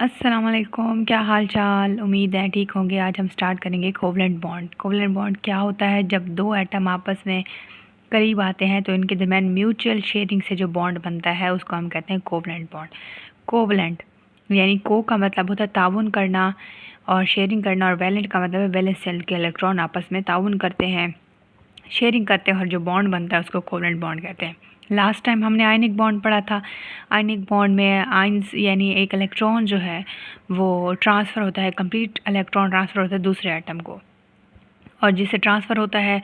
अस्सलाम वालेकुम, क्या हाल चाल। उम्मीद है ठीक होंगे। आज हम स्टार्ट करेंगे कोवलेंट बॉन्ड। कोवलेंट बॉन्ड क्या होता है? जब दो एटम आपस में करीब आते हैं तो इनके दरमियान म्यूचुअल शेयरिंग से जो बॉन्ड बनता है उसको हम कहते हैं कोवलेंट बॉन्ड। कोवलेंट यानी को का मतलब होता है ताउन करना और शेयरिंग करना, और वैलेंट का मतलब है वैलेंस शेल के इलेक्ट्रॉन आपस में ताउन करते हैं, शेयरिंग करते हैं, और जो बॉन्ड बनता है उसको कोवलेंट बॉन्ड कहते हैं। लास्ट टाइम हमने आयनिक बॉन्ड पढ़ा था। आयनिक बॉन्ड में आइंस यानी एक इलेक्ट्रॉन जो है वो ट्रांसफ़र होता है, कंप्लीट इलेक्ट्रॉन ट्रांसफ़र होता है दूसरे एटम को, और जिससे ट्रांसफ़र होता है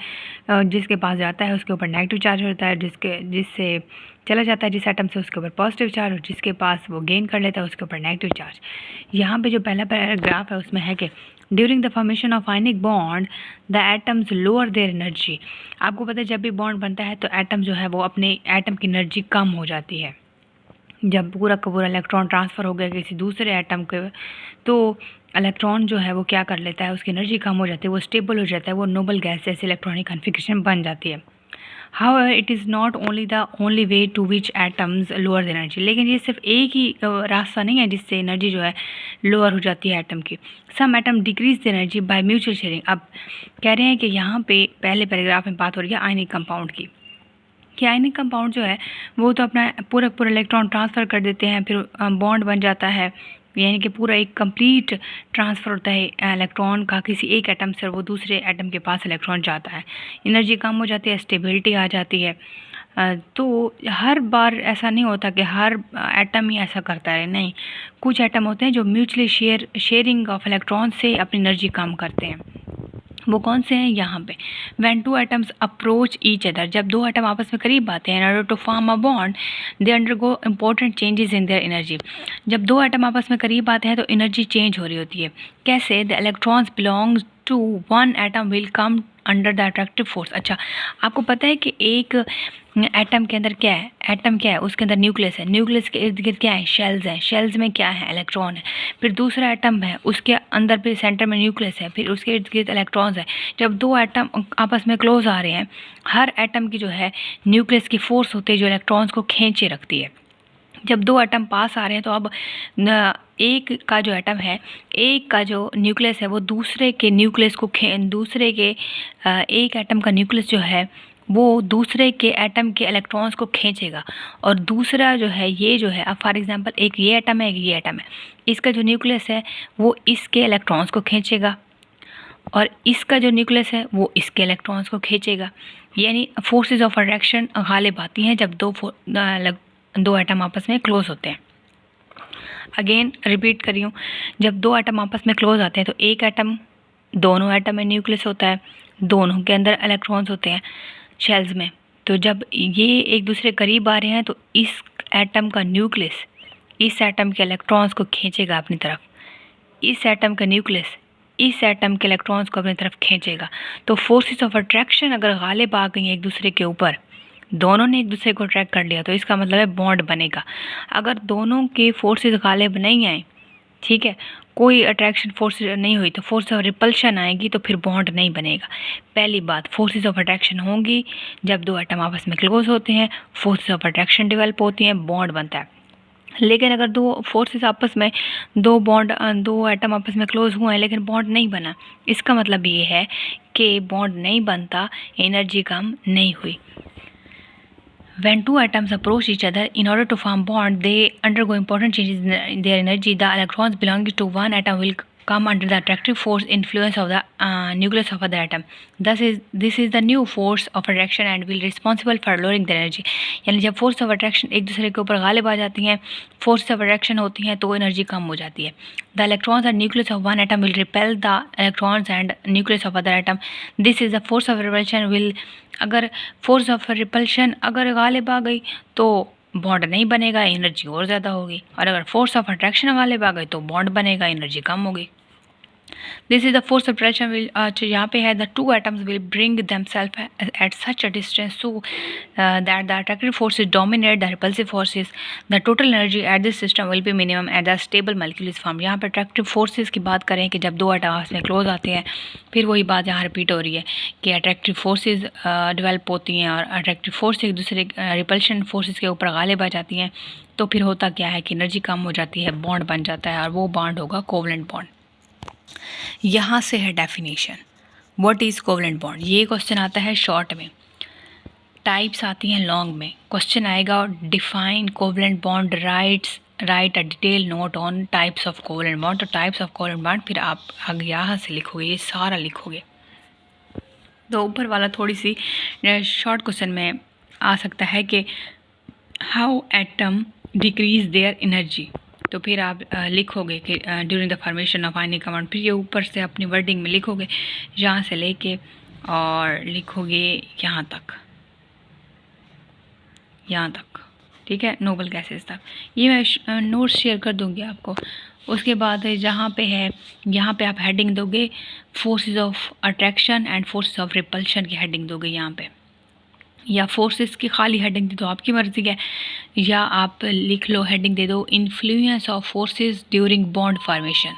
जिसके पास जाता है उसके ऊपर नेगेटिव चार्ज होता है, जिससे चला जाता है जिस एटम से उसके ऊपर पॉजिटिव चार्ज, और जिसके पास वो गेन कर लेता है उसके ऊपर नेगेटिव चार्ज। यहाँ पे जो पहला पैराग्राफ है उसमें है कि during the formation of ionic bond the atoms lower their energy. आपको पता है जब भी बॉन्ड बनता है तो एटम जो है वो अपने एटम की एनर्जी कम हो जाती है। जब पूरा का पूरा इलेक्ट्रॉन ट्रांसफ़र हो गया किसी दूसरे एटम के तो इलेक्ट्रॉन जो है वो क्या कर लेता है, उसकी एनर्जी कम हो जाती है, वो स्टेबल हो जाता है, वो नोबल गैस जैसे इलेक्ट्रॉनिक कन्फिग्रेशन बन जाती है। However, it is not only the only way to which atoms lower the energy। लेकिन ये सिर्फ एक ही रास्ता नहीं है जिससे एनर्जी जो है लोअर हो जाती है एटम की। Some atom decrease the energy by mutual sharing. अब कह रहे हैं कि यहाँ पे पहले पैराग्राफ में बात हो रही है आयनिक कंपाउंड की, कि आयनिक कंपाउंड जो है वो तो अपना पूरा इलेक्ट्रॉन ट्रांसफ़र कर देते हैं, फिर बॉन्ड बन जाता है, यानी कि पूरा एक कंप्लीट ट्रांसफ़र होता है इलेक्ट्रॉन का किसी एक एटम से, और वो दूसरे एटम के पास इलेक्ट्रॉन जाता है, एनर्जी कम हो जाती है, स्टेबिलिटी आ जाती है। तो हर बार ऐसा नहीं होता कि हर एटम ही ऐसा करता है, नहीं, कुछ एटम होते हैं जो म्यूचुअली शेयरिंग ऑफ इलेक्ट्रॉन से अपनी एनर्जी कम करते हैं। वो कौन से हैं यहाँ पे? When two atoms approach each other, जब दो एटम आपस में करीब आते हैं, in order to form a bond they undergo important changes in their energy. जब दो एटम आपस में करीब आते हैं तो एनर्जी चेंज हो रही होती है। कैसे? The electrons belongs to one atom will come under the attractive force. अच्छा, आपको पता है कि एक एटम के अंदर क्या है? एटम क्या है? उसके अंदर न्यूक्लियस है, न्यूक्लियस के इर्द गिर्द क्या है? शेल्स हैं, शेल्स में क्या है? इलेक्ट्रॉन है। फिर दूसरा एटम है, उसके अंदर भी सेंटर में न्यूक्लियस है, फिर उसके इर्द गिर्द इलेक्ट्रॉन्स है। जब दो एटम आपस में क्लोज आ रहे हैं, हर एटम की जो है न्यूक्लियस की फोर्स होती है जो इलेक्ट्रॉन्स को खींचे रखती है। जब दो एटम पास आ रहे हैं तो अब एक का जो एटम है, एक का जो न्यूक्लियस है वो दूसरे के न्यूक्लियस को दूसरे के एक एटम का न्यूक्लियस जो है वो दूसरे के एटम के इलेक्ट्रॉन्स को खींचेगा, और दूसरा जो है ये जो है, अब फॉर एग्जांपल एक ये एटम है, एक ये एटम है, इसका जो न्यूक्लियस है वो इसके इलेक्ट्रॉन्स को खींचेगा, और इसका जो न्यूक्लियस है वो इसके इलेक्ट्रॉन्स को खींचेगा। यानी फोर्सेस ऑफ अट्रैक्शन गालिब आती हैं जब दो एटम आपस में क्लोज होते हैं। अगेन रिपीट कर रही हूँ, जब दो एटम आपस में क्लोज आते हैं तो एक एटम, दोनों एटम में न्यूक्लियस होता है, दोनों के अंदर इलेक्ट्रॉन्स होते हैं शेल्स में। तो जब ये एक दूसरे करीब आ रहे हैं तो इस एटम का न्यूक्लियस इस एटम के इलेक्ट्रॉन्स को खींचेगा अपनी तरफ, इस एटम का न्यूक्लियस इस एटम के इलेक्ट्रॉन्स को अपनी तरफ खींचेगा। तो फोर्सेस ऑफ अट्रैक्शन अगर गालिब आ गई एक दूसरे के ऊपर, दोनों ने एक दूसरे को अट्रैक्ट कर लिया, तो इसका मतलब है बॉन्ड बनेगा। अगर दोनों के फोर्सेस गालिब नहीं आए, ठीक है, कोई अट्रैक्शन फोर्स नहीं हुई, तो फोर्स ऑफ रिपल्शन आएगी, तो फिर बॉन्ड नहीं बनेगा। पहली बात, फोर्सेस ऑफ अट्रैक्शन होंगी जब दो एटम आपस में क्लोज होते हैं, फोर्सेस ऑफ अट्रैक्शन डेवलप होती हैं, बॉन्ड बनता है। लेकिन अगर दो फोर्सेस आपस में दो एटम आपस में क्लोज हुए हैं लेकिन बॉन्ड नहीं बना, इसका मतलब ये है कि बॉन्ड नहीं बनता, एनर्जी कम नहीं हुई। When two atoms approach each other in order to form bond, they undergo important changes in their energy. The electrons belonging to one atom will come under the attractive force influence of the nucleus of other atom. This is the new force of attraction and will responsible for lowering the energy। यानी जब force of attraction एक दूसरे के ऊपर गालिब आ जाती हैं, force of attraction होती हैं, तो एनर्जी कम हो जाती है। The electrons and nucleus of one atom will repel the electrons and nucleus of other atom. This is the force of repulsion will, अगर फोर्स ऑफ रिपल्शन अगर गालिब आ गई तो बॉन्ड नहीं बनेगा, एनर्जी और ज़्यादा होगी, और अगर फोर्स ऑफ अट्रैक्शन गालिब आ गई तो बॉन्ड बनेगा, एनर्जी कम होगी। This is the force of attraction will, यहाँ पे है the two atoms will bring themself at such a distance so that the attractive forces dominate the repulsive forces. The total energy at this system will be minimum at the stable molecule is form. यहाँ पे attractive forces की बात करें कि जब दो atom आपस में क्लोज आते हैं, फिर वही बात यहाँ रिपीट हो रही है कि अट्रैक्टिव फोर्सेस डेवलप होती हैं, और अट्रैक्टिव फोर्स एक दूसरे रिपल्शन फोर्सेस के ऊपर गालिब आ जाती हैं, तो फिर होता क्या है कि एनर्जी कम हो जाती है, बॉन्ड बन जाता है और वो बॉन्ड होगा कोवलेंट बॉन्ड। यहाँ से है definition, what is covalent bond. ये क्वेश्चन आता है शॉर्ट में, टाइप्स आती हैं लॉन्ग में। क्वेश्चन आएगा define covalent bond, right a detail note on types of covalent bond. तो टाइप्स ऑफ कोवलेंट बॉन्ड फिर आप आगे यहाँ से लिखोगे, ये सारा लिखोगे। तो ऊपर वाला थोड़ी सी शॉर्ट क्वेश्चन में आ सकता है कि how atom decrease their energy. तो फिर आप लिखोगे कि during the formation of ionic compound. फिर ये ऊपर से अपनी वर्डिंग में लिखोगे, यहाँ से लेके और लिखोगे यहाँ तक, ठीक है, नोबल गैसेस तक। ये मैं नोट्स शेयर कर दूँगी आपको। उसके बाद जहाँ पे है, यहाँ पे आप हेडिंग दोगे forces of attraction and forces of repulsion की हेडिंग दोगे यहाँ पे, या फोर्सेस की खाली हेडिंग दे दो, आपकी मर्ज़ी है, या आप लिख लो हेडिंग दे दो influence of forces during bond formation.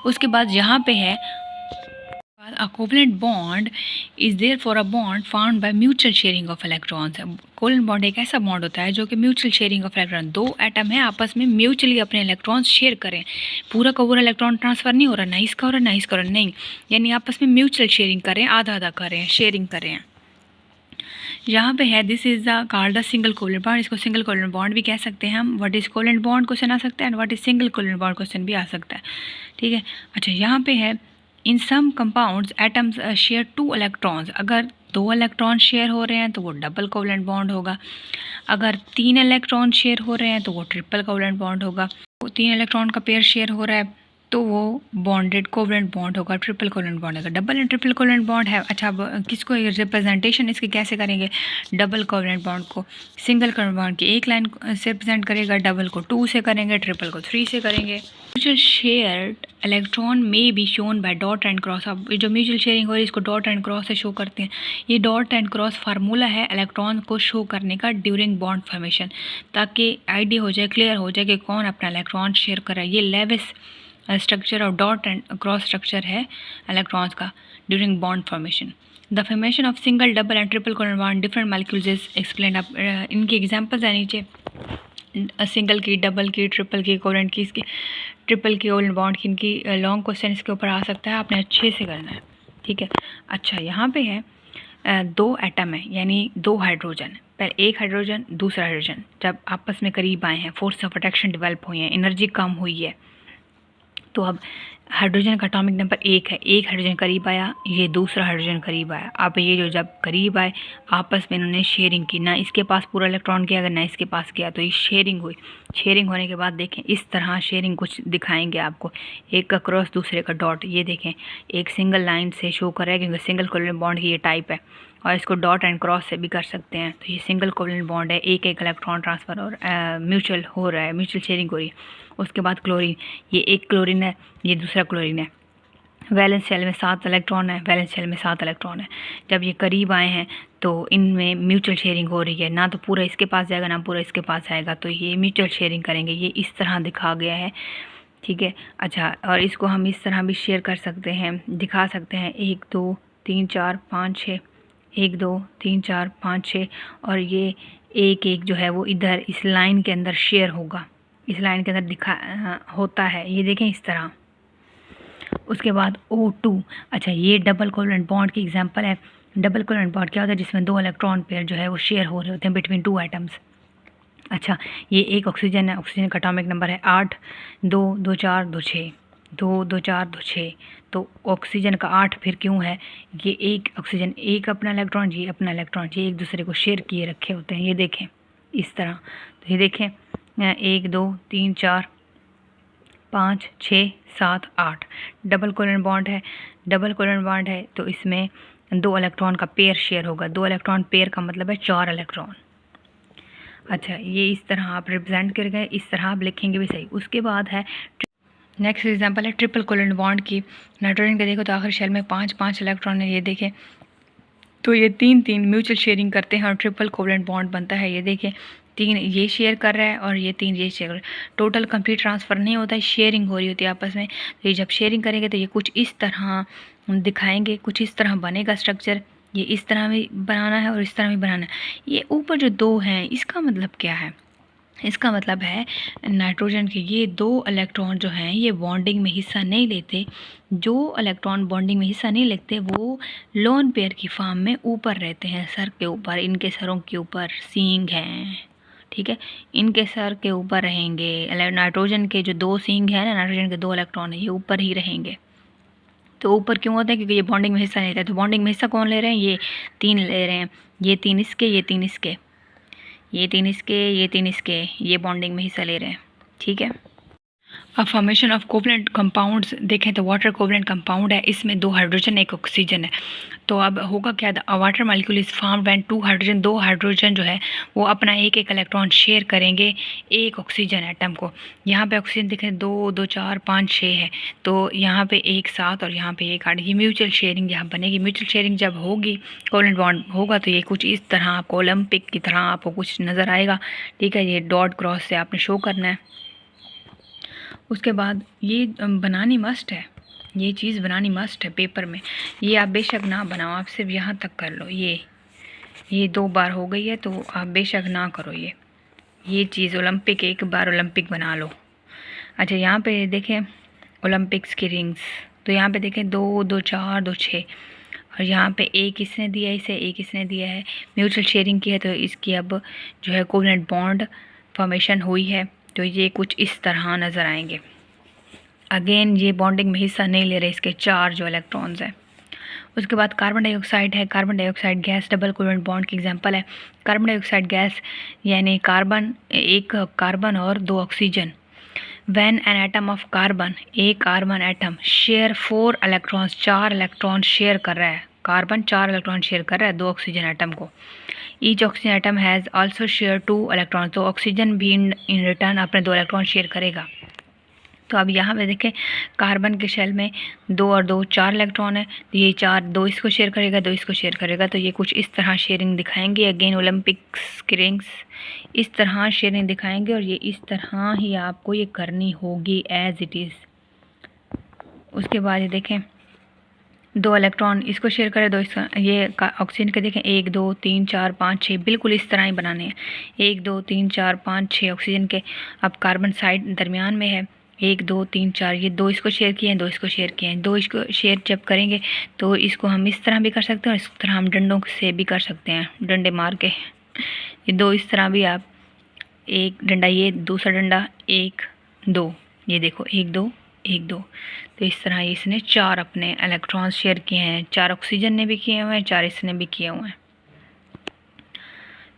उसके बाद यहाँ पे है a covalent bond is there for a bond found by mutual sharing of electrons। Covalent bond एक ऐसा बॉन्ड होता है जो कि म्यूचुअल शेयरिंग ऑफ इलेक्ट्रॉन, दो एटम है आपस में म्यूचुअली अपने इलेक्ट्रॉन्स शेयर करें। पूरा का पूरा इलेक्ट्रॉन ट्रांसफ़र नहीं हो रहा, ना इसका हो रहा ना इसका हो रहा, नहीं, यानी आपस में म्यूचुअल शेयरिंग करें, आधा आधा करें, शेयरिंग करें। यहाँ पे है this is the called the single covalent bond. इसको सिंगल कोवलेंट बॉन्ड भी कह सकते हैं हम। What is covalent bond question आ सकता है, and what is single covalent bond question भी आ सकता है, ठीक है। अच्छा, यहाँ पे है इन सम कंपाउंड्स एटम्स शेयर 2 इलेक्ट्रॉन्स। अगर 2 इलेक्ट्रॉन शेयर हो रहे हैं तो वो डबल कोवलेंट बॉन्ड होगा। अगर 3 इलेक्ट्रॉन शेयर हो रहे हैं तो वो ट्रिपल कोवलेंट बॉन्ड होगा। 3 इलेक्ट्रॉन का पेयर शेयर हो रहा है तो वो बॉन्डेड कोवलेंट बॉन्ड होगा, ट्रिपल कोवलेंट बॉन्ड होगा। Double and triple covalent bond है। अच्छा, अब किसको रिप्रेजेंटेशन इसकी कैसे करेंगे, डबल कोवलेंट बॉन्ड को सिंगल कोवलेंट बॉन्ड की एक लाइन से रिप्रेजेंट करेगा, डबल को 2 से करेंगे, ट्रिपल को 3 से करेंगे। म्यूचुअल शेयर्ड इलेक्ट्रॉन में be shown by dot and cross. अब जो म्यूचुअल शेयरिंग हो रही है इसको डॉट एंड क्रॉस से शो करते हैं। ये डॉट एंड क्रॉस फार्मूला है इलेक्ट्रॉन को शो करने का ड्यूरिंग बॉन्ड फॉर्मेशन, ताकि आइडिया हो जाए, क्लियर हो जाए कि कौन अपना इलेक्ट्रॉन शेयर कर रहा है। ये लेविस स्ट्रक्चर और डॉट एंड क्रॉस स्ट्रक्चर है इलेक्ट्रॉन्स का during bond formation. The formation of single, double and triple covalent bond different molecules is explain. अब इनकी एग्जांपल्स है नीचे, सिंगल की, डबल की, ट्रिपल की, कोवलेंट की, इसकी ट्रिपल की, कोवलेंट बॉन्ड की। इनकी लॉन्ग क्वेश्चन इसके ऊपर आ सकता है, आपने अच्छे से करना है, ठीक है। अच्छा, यहाँ पे है 2 एटम है, यानी 2 हाइड्रोजन, पहले एक हाइड्रोजन दूसरा हाइड्रोजन जब आपस में करीब आए हैं, फोर्स ऑफ अट्रैक्शन डेवलप हुई है, एनर्जी कम हुई है, तो अब हाइड्रोजन का एटॉमिक नंबर 1 है, एक हाइड्रोजन करीब आया, ये दूसरा हाइड्रोजन करीब आया। अब ये जो जब करीब आए आपस में इन्होंने शेयरिंग की, ना इसके पास पूरा इलेक्ट्रॉन किया, अगर ना इसके पास किया, तो ये शेयरिंग हुई। शेयरिंग होने के बाद देखें इस तरह शेयरिंग कुछ दिखाएंगे आपको, एक का क्रॉस दूसरे का डॉट। ये देखें एक सिंगल लाइन से शो कर रहा है क्योंकि सिंगल कोवलेंट बॉन्ड की ये टाइप है, और इसको डॉट एंड क्रॉस से भी कर सकते हैं। तो ये सिंगल कोवलेंट बॉन्ड है, एक एक इलेक्ट्रॉन ट्रांसफ़र और म्यूचुअल हो रहा है, म्यूचुअल शेयरिंग हो रही है। उसके बाद क्लोरीन, ये एक क्लोरीन है, ये दूसरा क्लोरीन है। वैलेंस शेल में 7 इलेक्ट्रॉन है, वैलेंस शेल में 7 इलेक्ट्रॉन है। जब ये करीब आए हैं तो इनमें म्यूचुअल शेयरिंग हो रही है, ना तो पूरा इसके पास जाएगा ना पूरा इसके पास आएगा, तो ये म्यूचुअल शेयरिंग करेंगे। ये इस तरह दिखा गया है, ठीक है। अच्छा, और इसको हम इस तरह भी शेयर कर सकते हैं, दिखा सकते हैं 1 2 3 4 5 6, 1 2 3 4 5 6, और ये एक एक जो है वो इधर इस लाइन के अंदर शेयर होगा, इस लाइन के अंदर दिखा होता है, ये देखें इस तरह। उसके बाद O2। अच्छा, ये डबल कोवलेंट बॉन्ड की एग्जांपल है। डबल कोवलेंट बॉन्ड क्या होता है, जिसमें 2 इलेक्ट्रॉन पेयर जो है वो शेयर हो रहे होते हैं बिटवीन 2 एटम्स। अच्छा, ये एक ऑक्सीजन है, ऑक्सीजन का एटॉमिक नंबर है 8, 2 2 4 2 6, 2 2 4 2 6। तो ऑक्सीजन का 8 फिर क्यों है, ये एक ऑक्सीजन, एक अपना इलेक्ट्रॉन, ये अपना इलेक्ट्रॉन, ये एक दूसरे को शेयर किए रखे होते हैं। ये देखें इस तरह, तो ये देखें 1 2 3 4 5 6 7 8 डबल कोवलेंट बॉन्ड है। डबल कोवलेंट बॉन्ड है तो इसमें 2 इलेक्ट्रॉन का पेयर शेयर होगा। 2 इलेक्ट्रॉन पेयर का मतलब है 4 इलेक्ट्रॉन। अच्छा, ये इस तरह आप रिप्रेजेंट कर गए, इस तरह आप लिखेंगे भी सही। उसके बाद है नेक्स्ट एग्जांपल है ट्रिपल कोवलेंट बॉन्ड की। नाइट्रोजन का देखो तो आखिर शेल में 5 5 इलेक्ट्रॉन है, ये देखें, तो ये 3 3 म्यूचुअल शेयरिंग करते हैं और ट्रिपल कोवलेंट बॉन्ड बनता है। ये देखें 3 ये शेयर कर रहा है और ये 3 ये शेयर कर रहा है। टोटल कंप्लीट ट्रांसफ़र नहीं होता है, शेयरिंग हो रही होती है आपस में। तो ये जब शेयरिंग करेंगे तो ये कुछ इस तरह दिखाएंगे, कुछ इस तरह बनेगा स्ट्रक्चर। ये इस तरह भी बनाना है और इस तरह भी बनाना है। ये ऊपर जो 2 हैं इसका मतलब क्या है, इसका मतलब है नाइट्रोजन के ये 2 इलेक्ट्रॉन जो हैं ये बॉन्डिंग में हिस्सा नहीं लेते। जो इलेक्ट्रॉन बॉन्डिंग में हिस्सा नहीं लेते वो लोन पेयर की फॉर्म में ऊपर रहते हैं, सर के ऊपर, इनके सरों के ऊपर सींग हैं, ठीक है, इनके सर के ऊपर रहेंगे। नाइट्रोजन के जो 2 सींग हैं ना, नाइट्रोजन के 2 इलेक्ट्रॉन है, ये ऊपर ही रहेंगे। तो ऊपर क्यों होते हैं? क्योंकि ये बॉन्डिंग में हिस्सा नहीं लेते। तो बॉन्डिंग में हिस्सा कौन ले रहे हैं? ये 3 ले रहे हैं, ये 3 इसके, ये 3 इसके, ये 3 इसके, ये 3 इसके, ये बॉन्डिंग में हिस्सा ले रहे हैं, ठीक है। अब फॉर्मेशन ऑफ कोवलेंट कंपाउंड्स देखें तो वाटर कोवलेंट कंपाउंड है, इसमें 2 हाइड्रोजन 1 ऑक्सीजन है। तो अब होगा क्या? Water molecule is formed when 2 hydrogen, 2 hydrogen जो है वो अपना एक इलेक्ट्रॉन शेयर करेंगे एक ऑक्सीजन एटम को। यहाँ पे ऑक्सीजन देखें 2 2 4 5 6 है, तो यहाँ पे 1 7 और यहाँ पे 1 8, ये म्यूचुअल शेयरिंग यहाँ बनेगी। म्यूचुअल शेयरिंग जब होगी, कोवलेंट बॉन्ड होगा, तो ये कुछ इस तरह आपको ओलंपिक की तरह आपको कुछ नज़र आएगा, ठीक है। ये डॉट क्रॉस से आपने शो करना है। उसके बाद ये बनानी मस्ट है, ये चीज़ बनानी मस्ट है पेपर में। ये आप बेशक ना बनाओ, आप सिर्फ यहाँ तक कर लो। ये 2 बार हो गई है तो आप बेशक ना करो ये चीज़ ओलंपिक, एक बार ओलंपिक बना लो। अच्छा, यहाँ पे देखें ओलंपिक्स की रिंग्स, तो यहाँ पे देखें 2 2 4 2 6, और यहाँ पे एक इसने दिया इसे, एक इसने दिया है, म्यूचुअल शेयरिंग की है, तो इसकी अब जो है कोवलेंट बॉन्ड फॉर्मेशन हुई है। तो ये कुछ इस तरह नज़र आएंगे। अगेन ये बॉन्डिंग में हिस्सा नहीं ले रहे, इसके 4 जो इलेक्ट्रॉन्स हैं। उसके बाद कार्बन डाइऑक्साइड है। Carbon dioxide gas double covalent bond की एग्जांपल है। कार्बन डाइऑक्साइड गैस यानी कार्बन, एक कार्बन और 2 oxygen. When an atom of carbon, एक carbon atom share 4 electrons, 4 electron share कर रहा है, कार्बन 4 इलेक्ट्रॉन शेयर कर रहा है 2 ऑक्सीजन एटम को। Each oxygen atom has also share 2 electron, तो ऑक्सीजन भी इन रिटर्न अपने 2 इलेक्ट्रॉन शेयर करेगा। तो अब यहाँ पे देखें कार्बन के शेल में 2 और 2 4 इलेक्ट्रॉन है, तो ये 4, 2 इसको शेयर करेगा, 2 इसको शेयर करेगा, तो ये कुछ इस तरह शेयरिंग दिखाएंगे। अगेन ओलंपिक्स की रिंग्स इस तरह शेयरिंग दिखाएंगे, और ये इस तरह ही आपको ये करनी होगी एज इट इज़। उसके बाद ये देखें 2 इलेक्ट्रॉन इसको शेयर करें, 2 इसका, ये ऑक्सीजन के देखें 1 2 3 4 5 6, बिल्कुल इस तरह ही बनाने हैं। 1 2 3 4 5 6 ऑक्सीजन के। अब कार्बन साइड दरमियान में है, 1 2 3 4, ये 2 इसको शेयर किए हैं, 2 इसको शेयर किए हैं। 2 इसको शेयर जब करेंगे तो इसको हम इस तरह भी कर सकते हैं, और इस तरह हम डंडों से भी कर सकते हैं, डंडे मार के। ये 2 इस तरह भी, आप एक डंडा, ये दूसरा डंडा, 1 2, ये देखो 1 2 1 2, तो इस तरह इसने 4 अपने इलेक्ट्रॉन्स शेयर किए हैं। 4 ऑक्सीजन ने भी किए हुए हैं, 4 इसने भी किए हुए हैं,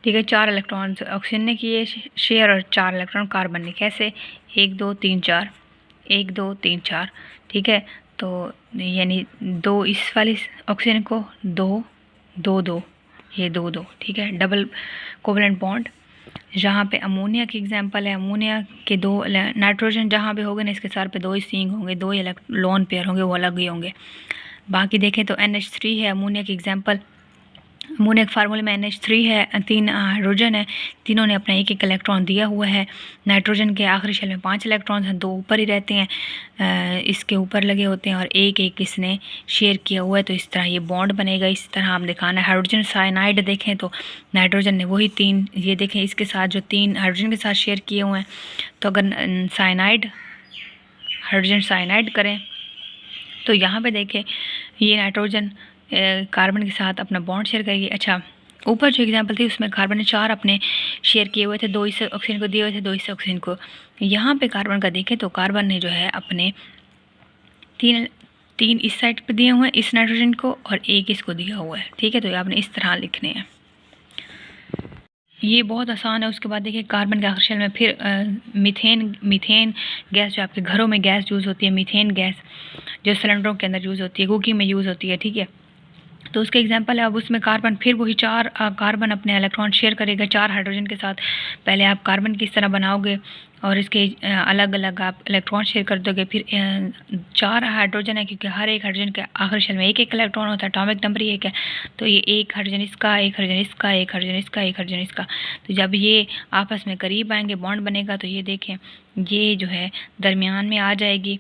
ठीक है। 4 इलेक्ट्रॉन्स ऑक्सीजन ने किए शेयर, और 4 इलेक्ट्रॉन कार्बन ने। कैसे? 1 2 3 4, 1 2 3 4, ठीक है। तो यानी 2 इस वाली ऑक्सीजन को, 2 2 2, ये 2 2, ठीक है। Double covalent bond. जहाँ पे अमोनिया की एग्जांपल है, अमोनिया के 2 नाइट्रोजन जहाँ पे होंगे ना, इसके सर पे 2 ही सींग होंगे, 2 ही लोन पेयर होंगे, वो अलग ही होंगे। बाकी देखें तो NH3 है अमोनिया की एग्जांपल। अमोनिया के फार्मूले में NH3 है, 3 हाइड्रोजन है, तीनों ने अपना 1 1 इलेक्ट्रॉन दिया हुआ है। नाइट्रोजन के आखिरी शेल में 5 इलेक्ट्रॉन्स हैं, 2 ऊपर ही रहते हैं, इसके ऊपर लगे होते हैं, और 1 1 इसने शेयर किया हुआ है। तो इस तरह ये बॉन्ड बनेगा, इस तरह हम दिखाना है। हाइड्रोजन साइनाइड देखें तो नाइट्रोजन ने वही 3, ये देखें इसके साथ जो 3 हाइड्रोजन के साथ शेयर किए हुए हैं। तो अगर साइनाइड, हाइड्रोजन साइनाइड करें तो यहाँ पे देखें ये नाइट्रोजन कार्बन के साथ अपना बॉन्ड शेयर करेगी। अच्छा, ऊपर जो एग्जांपल थी उसमें कार्बन ने 4 अपने शेयर किए हुए थे, 2 इस ऑक्सीजन को दिए हुए थे, 2 इस ऑक्सीजन को। यहाँ पे कार्बन का देखें तो कार्बन ने जो है अपने 3 इस साइड पे दिए हुए हैं इस नाइट्रोजन को, और 1 इसको दिया हुआ है, ठीक है। तो ये आपने इस तरह लिखने हैं, ये बहुत आसान है। उसके बाद देखिए कार्बन के आखिरी शेल में फिर मीथेन गैस, जो आपके घरों में गैस यूज़ होती है, मीथेन गैस जो सिलेंडरों के अंदर यूज़ होती है, कुकिंग में यूज़ होती है, ठीक है। तो उसके एग्जांपल है, अब उसमें कार्बन फिर वही 4 कार्बन अपने इलेक्ट्रॉन शेयर करेगा 4 हाइड्रोजन के साथ। पहले आप कार्बन की इस तरह बनाओगे, और इसके अलग अलग आप इलेक्ट्रॉन शेयर कर दोगे। फिर 4 हाइड्रोजन है, क्योंकि हर एक हाइड्रोजन के आखिरी शेल में 1 1 इलेक्ट्रॉन होता है, एटॉमिक नंबर 1 है। तो ये 1 हाइड्रोजन इसका, 1 हाइड्रोजन इसका, 1 हाइड्रोजन इसका, 1 हाइड्रोजन इसका। तो जब ये आपस में करीब आएंगे, बॉन्ड बनेगा, तो ये देखें ये जो है दरमियान में आ जाएगी,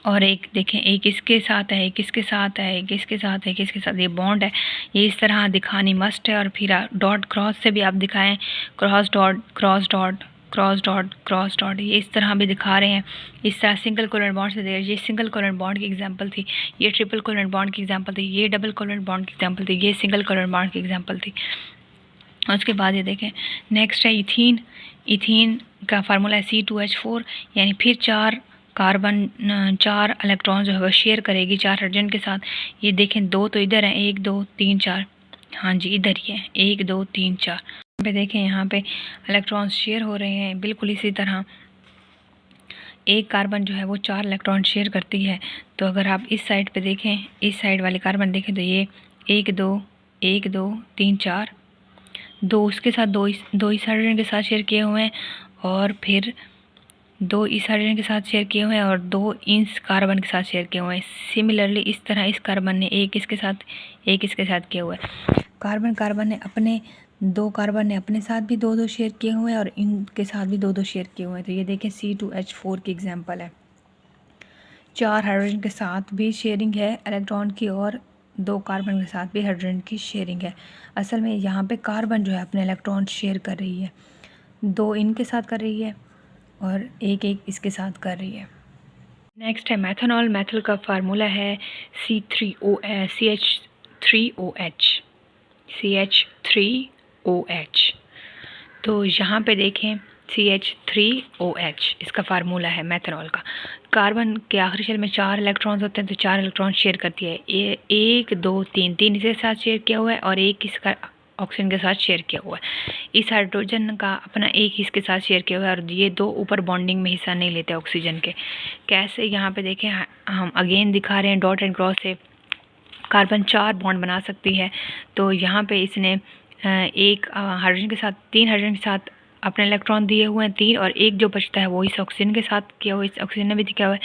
और एक देखें एक इसके साथ है, एक इसके साथ है, एक इसके साथ है, एक इसके साथ, ये बॉन्ड है। ये इस तरह दिखानी मस्ट है। और फिर डॉट क्रॉस से भी आप दिखाएं, cross dot cross dot cross dot, ये इस तरह भी दिखा रहे हैं। इस तरह सिंगल कोवेलेंट बॉन्ड से दे रहे हैं। ये सिंगल कोवेलेंट बॉन्ड की एग्जांपल थी, ये ट्रिपल कोवेलेंट बॉन्ड की एग्जांपल थी, ये डबल कोवेलेंट बॉन्ड की एग्जांपल थी, ये सिंगल कोवेलेंट बॉन्ड की एग्जांपल थी। और उसके बाद ये देखें, नेक्स्ट है इथीन। इथीन का फार्मूला है C2H4, यानी फिर 4 कार्बन 4 इलेक्ट्रॉन जो है वो शेयर करेगी 4 हाइड्रोजन के साथ। ये देखें 2 तो इधर हैं, 1 2 3 4, हाँ जी इधर ही है 1 2 3 4। यहाँ पे देखें, यहाँ पे इलेक्ट्रॉन्स शेयर हो रहे हैं। बिल्कुल इसी तरह एक कार्बन जो है वो 4 इलेक्ट्रॉन शेयर करती है। तो अगर आप इस साइड पे देखें, इस साइड वाले कार्बन देखें, तो ये 1 2 1 2 3 4, 2 उसके साथ, दो इस हाइड्रोजन के साथ शेयर किए हुए हैं, और फिर 2 इस हाइड्रोजन के साथ शेयर किए हुए हैं, और 2 इस कार्बन के साथ शेयर किए हुए हैं। सिमिलरली इस तरह इस कार्बन ने एक इसके साथ किया हुआ है। कार्बन ने अपने 2 कार्बन ने अपने साथ भी 2 2 शेयर किए हुए हैं, और इनके साथ भी 2 2 शेयर किए हुए हैं। तो ये देखें C2H4 की एग्जांपल है। 4 हाइड्रोजन के साथ भी शेयरिंग है इलेक्ट्रॉन की, और 2 कार्बन के साथ भी हाइड्रोजन की शेयरिंग है। असल में यहाँ पे कार्बन जो है अपने इलेक्ट्रॉन शेयर कर रही है, 2 इनके साथ कर रही है और एक इसके साथ कर रही है। नेक्स्ट है मेथनॉल। मेथल का फार्मूला है CH3OH। तो यहाँ पे देखें CH3OH इसका फार्मूला है मेथनॉल का। कार्बन के आखिरी शेल में 4 इलेक्ट्रॉन्स होते हैं, तो 4 इलेक्ट्रॉन शेयर करती है। 1 2 3 3 इसके साथ शेयर किया हुआ है, और एक इसका ऑक्सीजन के साथ शेयर किया हुआ है। इस हाइड्रोजन का अपना एक इसके साथ शेयर किया हुआ है, और ये 2 ऊपर बॉन्डिंग में हिस्सा नहीं लेते ऑक्सीजन के। कैसे, यहाँ पे देखें, हम अगेन दिखा रहे हैं डॉट एंड क्रॉस से कार्बन 4 बॉन्ड बना सकती है। तो यहाँ पे इसने एक हाइड्रोजन के साथ 3 हाइड्रोजन के साथ अपने इलेक्ट्रॉन दिए हुए हैं 3, और एक जो बचता है वो इस ऑक्सीजन के साथ किया हुआ है, इस ऑक्सीजन ने भी दिया हुआ है,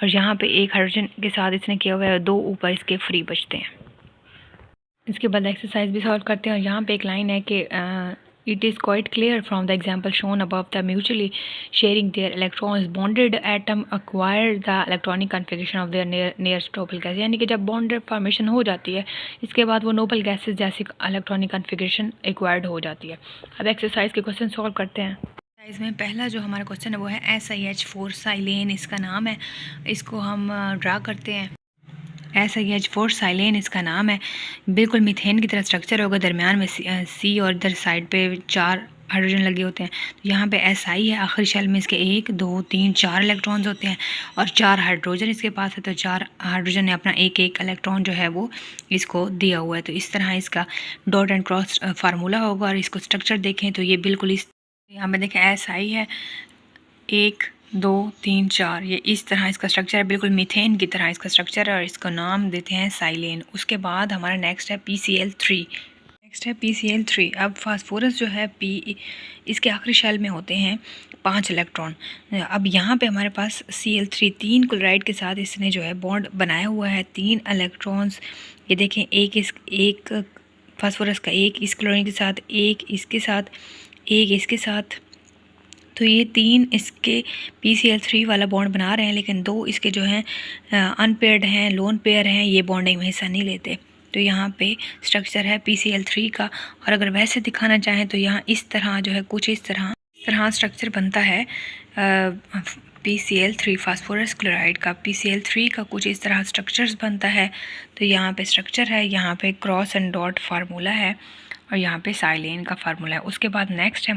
और यहाँ पे एक हाइड्रोजन के साथ इसने किया हुआ है, और 2 ऊपर इसके फ्री बचते हैं। इसके बाद एक्सरसाइज भी सॉल्व करते हैं। और यहाँ पे एक लाइन है कि it is quite clear from the example shown above the mutually sharing their electrons bonded atom acquire the electronic configuration of their nearest noble gas. यानी कि जब बॉन्डेड फॉर्मेशन हो जाती है, इसके बाद वो नोबल गैसेज जैसी इलेक्ट्रॉनिक कन्फिगरेशन एक्वायर्ड हो जाती है। अब एक्सरसाइज के क्वेश्चन सॉल्व करते हैं। इसमें पहला जो हमारा क्वेश्चन है वो है SiH4 साइलेन इसका नाम है। इसको हम ड्रा करते हैं। SiH4 साइलेन इसका नाम है। बिल्कुल मीथेन की तरह स्ट्रक्चर होगा, दरमियान में C और इधर साइड पे 4 हाइड्रोजन लगे होते हैं। तो यहाँ पे Si है, आखिरी शेल में इसके 1 2 3 4 इलेक्ट्रॉन्स होते हैं, और 4 हाइड्रोजन इसके पास है। तो 4 हाइड्रोजन ने अपना एक इलेक्ट्रॉन जो है वो इसको दिया हुआ है। तो इस तरह इसका डॉट एंड क्रॉस फार्मूला होगा। और इसको स्ट्रक्चर देखें तो ये बिल्कुल इस, यहाँ पे देखें Si है 1 2 3 4, ये इस तरह इसका स्ट्रक्चर है, बिल्कुल मीथेन की तरह इसका स्ट्रक्चर है, और इसको नाम देते हैं साइलेन। उसके बाद हमारा नेक्स्ट है PCl3। अब फास्फोरस जो है इसके आखिरी शेल में होते हैं 5 इलेक्ट्रॉन। अब यहाँ पे हमारे पास Cl3 3 क्लोराइड के साथ इसने जो है बॉन्ड बनाया हुआ है, 3 इलेक्ट्रॉन्स। ये देखें, एक फास्फोरस का एक इस क्लोरीन के साथ, एक इसके साथ, एक इसके साथ। तो ये 3 इसके PCl3 वाला बॉन्ड बना रहे हैं, लेकिन 2 इसके जो हैं अनपेयर्ड हैं, लोन पेयर हैं, ये बॉन्डिंग में हिस्सा नहीं लेते। तो यहाँ पे स्ट्रक्चर है PCl3 का। और अगर वैसे दिखाना चाहें तो यहाँ इस तरह जो है कुछ इस तरह स्ट्रक्चर बनता है PCl3 फास्फोरस क्लोराइड का। PCl3 का कुछ इस तरह स्ट्रक्चर्स बनता है। तो यहाँ पे स्ट्रक्चर है, यहाँ पे क्रॉस एंड डॉट फार्मूला है, और यहाँ पे साइलेन का फार्मूला है। उसके बाद नेक्स्ट है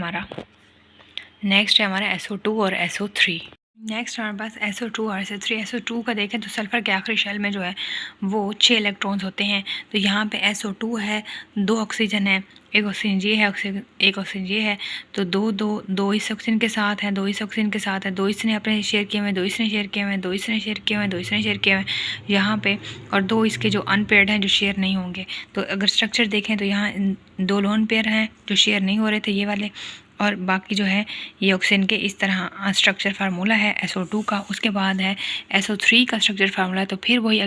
हमारा SO2 और SO3। नेक्स्ट हमारे पास SO2 और SO3। SO2 का देखें तो सल्फ़र के आखिरी शेल में जो है वो 6 इलेक्ट्रॉन्स होते हैं। तो यहाँ पे SO2 है, 2 ऑक्सीजन है, एक ऑक्सीजन ये है, एक ऑक्सीजन ये है। तो दो इस ऑक्सीजन के साथ हैं, 2 इस ऑक्सीजन के साथ है, 2 इसने अपने शेयर किए हुए, 2 इसने शेयर किए हुए, 2 इसने शेयर किए हुए, 2 इसने शेयर किए हुए यहाँ पे, और 2 इसके जो अनपेयर्ड हैं जो शेयर नहीं होंगे। तो अगर स्ट्रक्चर देखें तो यहाँ 2 लोन पेयर हैं जो शेयर नहीं हो रहे थे, ये वाले, और बाकी जो है ये ऑक्सीजन के इस तरह स्ट्रक्चर फार्मूला है SO2 का। उसके बाद है SO3 का स्ट्रक्चर फार्मूला। तो फिर वही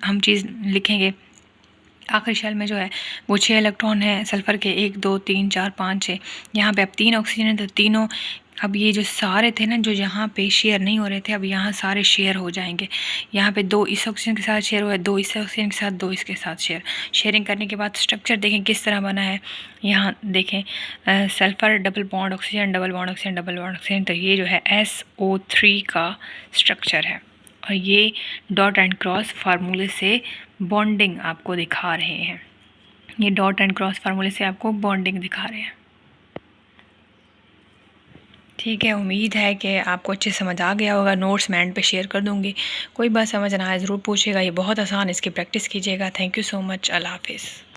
हम चीज़ लिखेंगे। आखिरी शेल में जो है वो 6 इलेक्ट्रॉन है सल्फ़र के, 1 2 3 4 5 6। यहाँ पे अब 3 ऑक्सीजन है, तो तीनों अब ये जो सारे थे ना, जो यहाँ पे शेयर नहीं हो रहे थे, अब यहाँ सारे शेयर हो जाएंगे। यहाँ पे 2 इस ऑक्सीजन के साथ शेयर हुआ है, 2 इस ऑक्सीजन के साथ, 2 इसके साथ शेयरिंग करने के बाद स्ट्रक्चर देखें किस तरह बना है। यहाँ देखें sulphur double bond oxygen, double bond oxygen, double bond oxygen, तो ये जो है SO3 का स्ट्रक्चर है। और ये डॉट एंड क्रॉस फार्मूले से बॉन्डिंग आपको दिखा रहे हैं। ये डॉट एंड क्रॉस फार्मूले से आपको बॉन्डिंग दिखा रहे हैं। ठीक है, उम्मीद है कि आपको अच्छे समझ आ गया होगा। नोट्स मैं एंड पे शेयर कर दूँगी। कोई बात समझ ना आए ज़रूर पूछिएगा, ये बहुत आसान, इसकी प्रैक्टिस कीजिएगा। Thank you so much. अल्लाह हाफ़िज़।